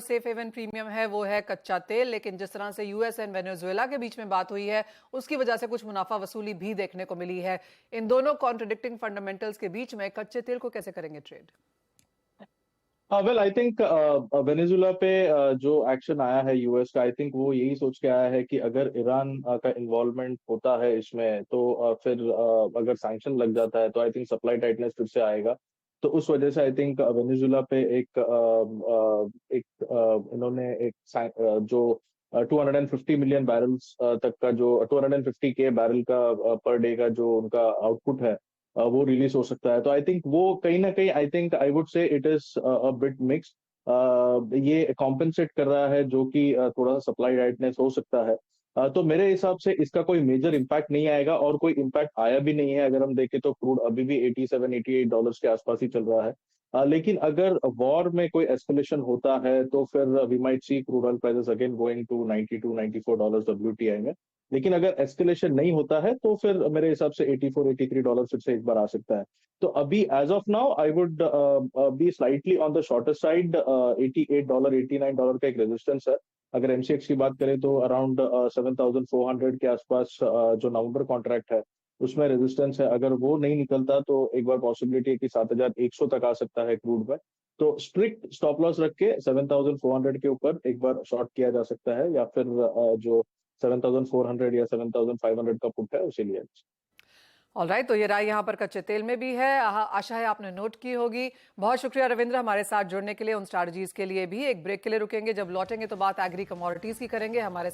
Safe haven premium है वो है कच्चा तेल, लेकिन जिस तरह से यूएस एंड वेनेजुएला के बीच में बात हुई है उसकी वजह से कुछ मुनाफा वसूली भी देखने को मिली है। इन दोनों कॉन्ट्रडिक्टिंग फंडामेंटल्स के बीच में कच्चे तेल को कैसे करेंगे trade? Well I think Venezuela पे जो एक्शन आया है यूएस का, आई थिंक वो यही सोच के आया है कि अगर ईरान का इन्वॉल्वमेंट होता है इसमें तो फिर अगर सैंक्शन लग जाता है तो आई थिंक सप्लाई टाइटनेस फिर से आएगा। तो उस वजह से आई थिंक वेनेजुला पे इन्होंने जो 250 मिलियन बैरल्स तक का, जो 250 के बैरल का पर डे का जो उनका आउटपुट है, वो रिलीज हो सकता है। तो आई थिंक वो कहीं ना कहीं, I think I would say it is a bit mix. ये कॉम्पेंसेट कर रहा है जो कि थोड़ा सा सप्लाई टाइटनेस हो सकता है। तो मेरे हिसाब से इसका कोई मेजर इम्पैक्ट नहीं आएगा, और कोई इम्पैक्ट आया भी नहीं है। अगर हम देखें तो क्रूड अभी भी 87-88 डॉलर्स के आसपास ही चल रहा है। लेकिन अगर वॉर में कोई एस्केलेशन होता है तो फिर we might see crude oil prices again going to 92-94 dollars WTI में। लेकिन अगर एस्केलेशन नहीं होता है तो फिर मेरे हिसाब से 84-83 डॉलर फिर से एक बार आ सकता है। तो अभी as of now I would be slightly on the shorter side. $88 $89 का एक रेजिस्टेंस है। अगर एमसीएक्स की बात करें तो अराउंड 7,400 के आसपास जो नवंबर कॉन्ट्रैक्ट है उसमें रेजिस्टेंस है। अगर वो नहीं निकलता तो एक बार पॉसिबिलिटी है कि 7,100 तक आ सकता है क्रूड में। तो स्ट्रिक्ट स्टॉप लॉस रख के 7,400 के ऊपर एक बार शॉर्ट किया जा सकता है, या फिर जो 7,400 या 7,500 का पुट है उसे लिया। ऑलराइट, तो ये राय यहाँ पर कच्चे तेल में भी है। आशा है आपने नोट की होगी। बहुत शुक्रिया रविंद्र हमारे साथ जुड़ने के लिए, उन स्ट्रैटेजीज के लिए भी। एक ब्रेक के लिए रुकेंगे, जब लौटेंगे तो बात एग्री कमोडिटीज की करेंगे। हमारे